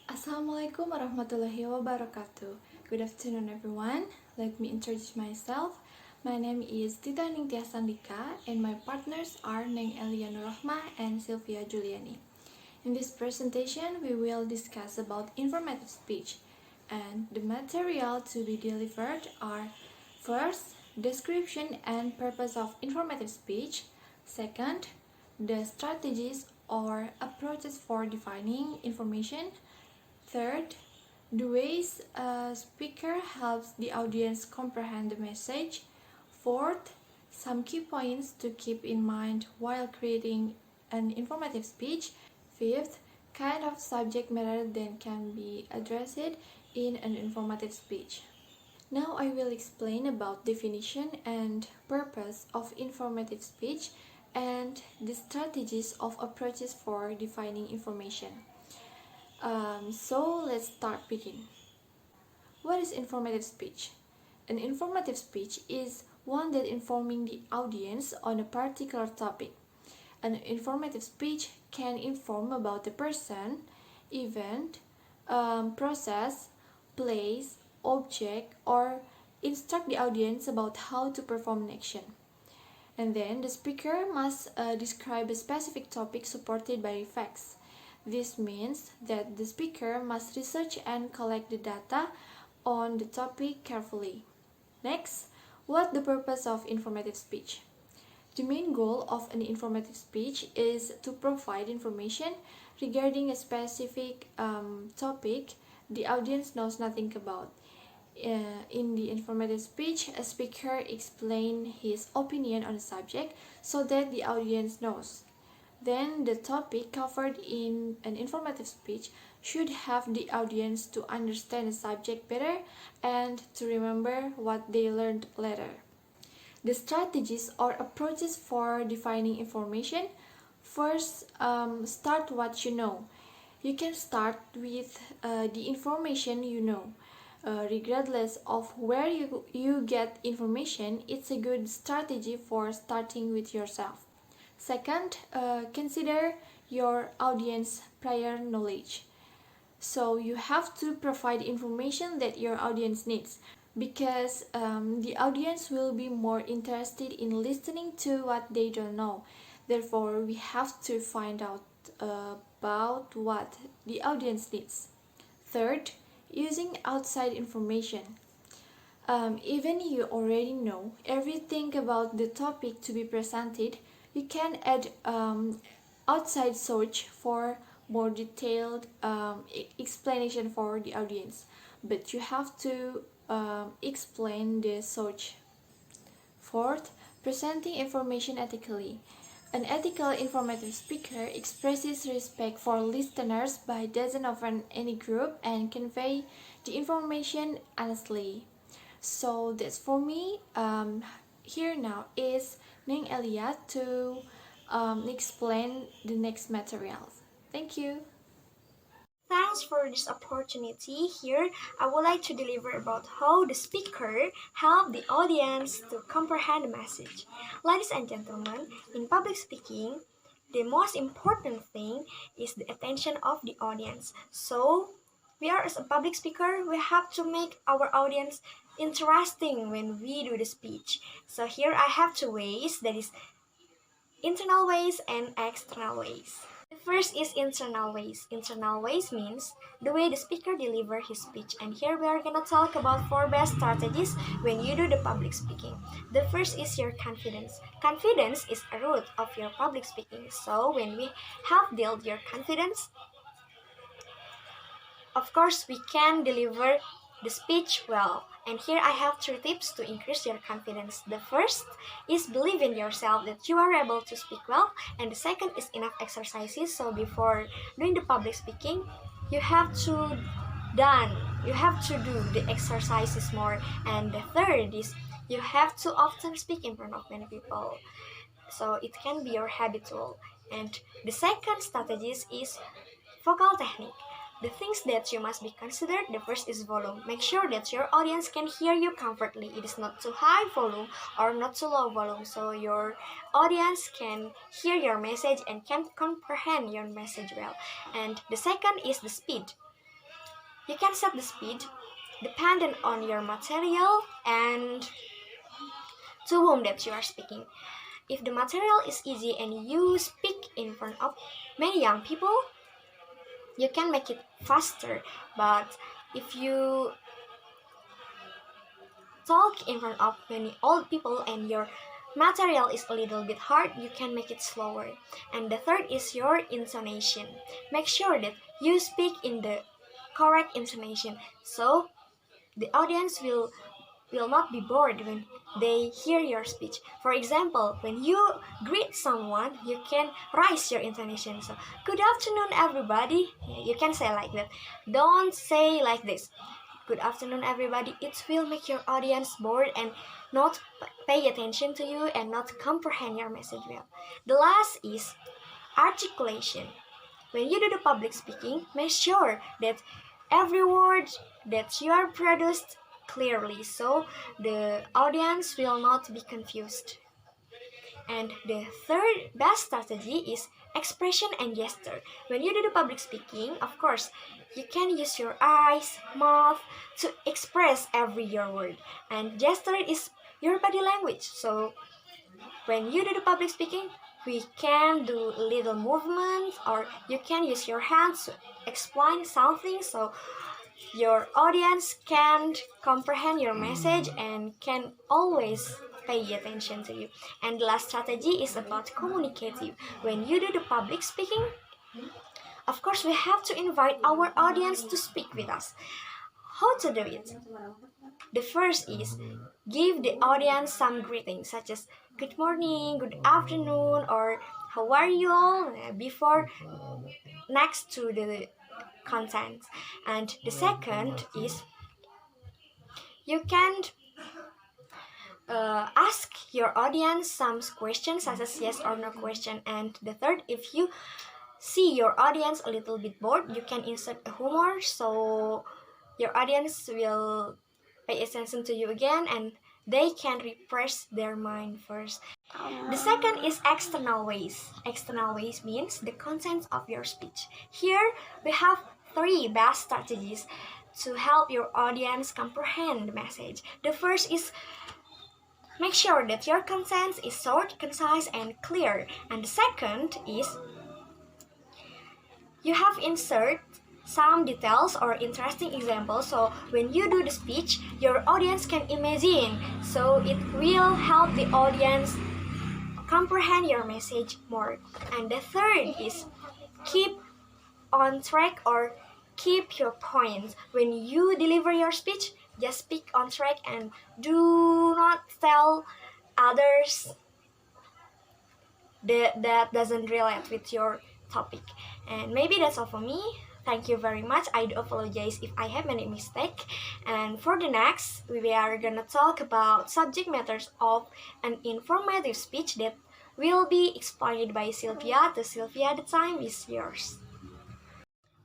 Assalamualaikum warahmatullahi wabarakatuh. Good afternoon everyone. Let me introduce myself. My name is Tita Sandika and my partners are Neng, Elia, Nurrohmah and Sylvia Juliani. In this presentation, we will discuss about informative speech, and the material to be delivered are: first, description and purpose of informative speech; second, the strategies or approaches for defining information; third, the ways a speaker helps the audience comprehend the message; fourth, some key points to keep in mind while creating an informative speech; fifth, kind of subject matter that can be addressed in an informative speech. Now I will explain about definition and purpose of informative speech and the strategies of approaches for defining information. So let's start begin. What is informative speech? An informative speech is one that informing the audience on a particular topic. An informative speech can inform about a person, event, process, place, object, or instruct the audience about how to perform an action. And then the speaker must describe a specific topic supported by facts. This means that the speaker must research and collect the data on the topic carefully. Next, what the purpose of informative speech? The main goal of an informative speech is to provide information regarding a specific topic the audience knows nothing about. In the informative speech, a speaker explains his opinion on a subject so that the audience knows. Then the topic covered in an informative speech should have the audience to understand the subject better and to remember what they learned later. The strategies or approaches for defining information. First, start what you know. You can start with the information you know. Regardless of where you get information, it's a good strategy for starting with yourself. Second, consider your audience prior knowledge. So you have to provide information that your audience needs because the audience will be more interested in listening to what they don't know. Therefore, we have to find out about what the audience needs. Third, using outside information. Even you already know everything about the topic to be presented, you can add outside search for more detailed explanation for the audience, but you have to explain the search. Fourth, presenting information ethically. An ethical informative speaker expresses respect for listeners by doesn't offend any group and convey the information honestly. So that's for me. Here now is Neng Elia to explain the next materials. Thank you. Thanks for this opportunity. Here, I would like to deliver about how the speaker help the audience to comprehend the message. Ladies and gentlemen, in public speaking, the most important thing is the attention of the audience. So, we are as a public speaker, we have to make our audience interesting when we do the speech. So here I have two ways, that is internal ways and external ways. The first is internal ways. Internal ways means the way the speaker delivers his speech. And here we are gonna talk about 4 best strategies when you do the public speaking. The first is your confidence. Confidence is a root of your public speaking. So when we have built your confidence, of course we can deliver the speech well. And here I have 3 tips to increase your confidence. The first is believe in yourself that you are able to speak well. And the second is enough exercises. So before doing the public speaking, you have to do the exercises more. And the third is you have to often speak in front of many people. So it can be your habitual. And the second strategy is vocal technique. The things that you must be considered, the first is volume. Make sure that your audience can hear you comfortably. It is not too high volume or not too low volume, so your audience can hear your message and can comprehend your message well. And the second is the speed. You can set the speed dependent on your material and to whom that you are speaking. If the material is easy and you speak in front of many young people, you can make it faster. But if you talk in front of many old people and your material is a little bit hard, you can make it slower. And the third is your intonation. Make sure that you speak in the correct intonation so the audience will not be bored when they hear your speech. For example, when you greet someone, you can raise your intonation. So, good afternoon, everybody. You can say like that. Don't say like this. Good afternoon, everybody. It will make your audience bored and not pay attention to you and not comprehend your message well. The last is articulation. When you do the public speaking, make sure that every word that you are produced clearly so the audience will not be confused. And the third best strategy is expression and gesture. When you do the public speaking, of course, you can use your eyes, mouth to express every your word. And gesture is your body language. So when you do the public speaking, we can do little movements or you can use your hands to explain something so your audience can comprehend your message and can always pay attention to you. And the last strategy is about communicative. When you do the public speaking, of course, we have to invite our audience to speak with us. How to do it? The first is give the audience some greetings such as good morning, good afternoon, or how are you all before next to the content. And the second is you can ask your audience some questions such as yes or no question. And the third, if you see your audience a little bit bored, you can insert a humor so your audience will pay attention to you again and they can refresh their mind first. The second is external ways. External ways means the contents of your speech. Here we have 3 best strategies to help your audience comprehend the message. The first is make sure that your content is short, concise, and clear. And the second is you have insert some details or interesting examples so when you do the speech, your audience can imagine. So it will help the audience comprehend your message more. And the third is keep on track or keep your points. When you deliver your speech, just speak on track and do not tell others that doesn't relate with your topic. And maybe that's all for me. Thank you very much. I do apologize if I have any mistake. And for the next, we are gonna talk about subject matters of an informative speech that will be explained by Sylvia. To Sylvia, the time is yours.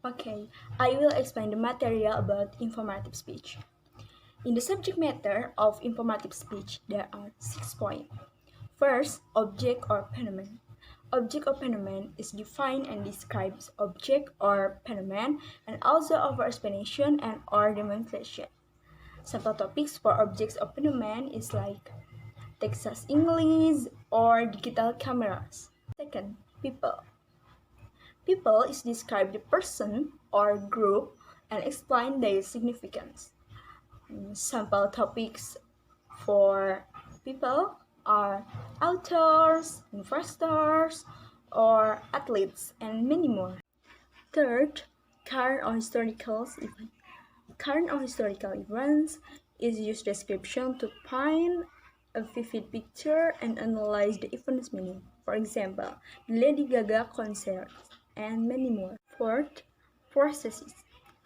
Okay, I will explain the material about informative speech. In the subject matter of informative speech, there are 6 points. First, object or phenomenon. Object or phenomenon is defined and describes object or phenomenon and also offer explanation and or demonstration. Sample topics for objects or phenomenon is like Texas English or digital cameras. Second, people. People is describe the person or group and explain their significance. Sample topics for people are authors, investors, or athletes, and many more. Third, current or historical events. Current or historical events is used description to paint a vivid picture and analyze the event's meaning. For example, the Lady Gaga concert, and many more. Fourth, processes.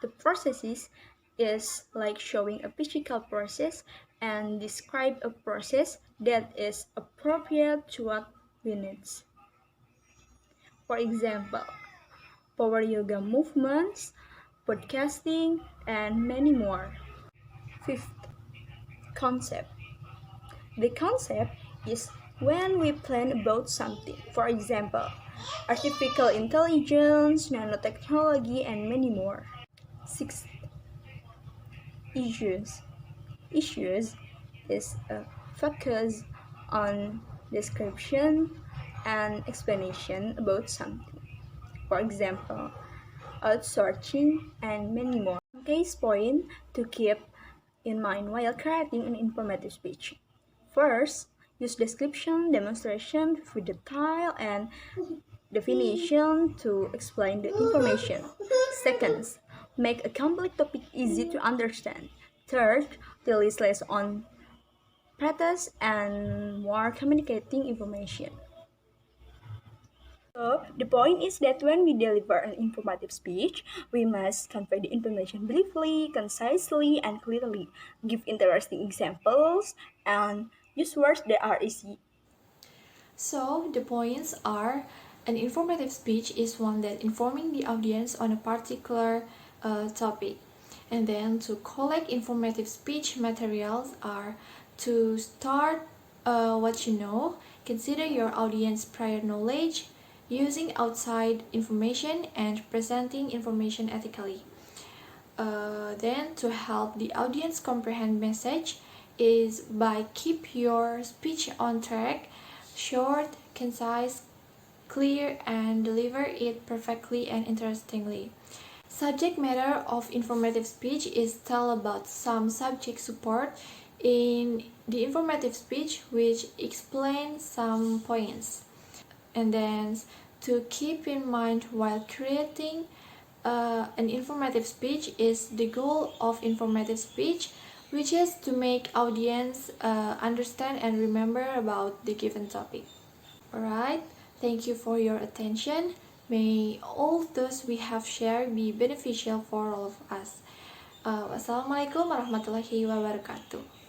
The processes is like showing a physical process and describe a process that is appropriate to what we need. For example, power yoga movements, podcasting, and many more. Fifth, concept. The concept is when we plan about something. For example, artificial intelligence, nanotechnology, and many more. Sixth, Issues. Issues is a focus on description and explanation about something. For example, outsourcing and many more. Case point to keep in mind while creating an informative speech. First, use description, demonstration with detail, and definition to explain the information. Second, make a complex topic easy to understand. Third, release less on practice and more communicating information. So, the point is that when we deliver an informative speech, we must convey the information briefly, concisely, and clearly, give interesting examples, and use words that are easy. So the points are: an informative speech is one that informing the audience on a particular topic. And then to collect informative speech materials are to start what you know, consider your audience prior knowledge, using outside information, and presenting information ethically. Then to help the audience comprehend message is by keep your speech on track, short, concise, clear, and deliver it perfectly and interestingly. Subject matter of informative speech is tell about some subject support in the informative speech which explain some points. And then to keep in mind while creating an informative speech is the goal of informative speech, which is to make audience understand and remember about the given topic. Alright, thank you for your attention. May all those we have shared be beneficial for all of us. Wassalamualaikum warahmatullahi wabarakatuh.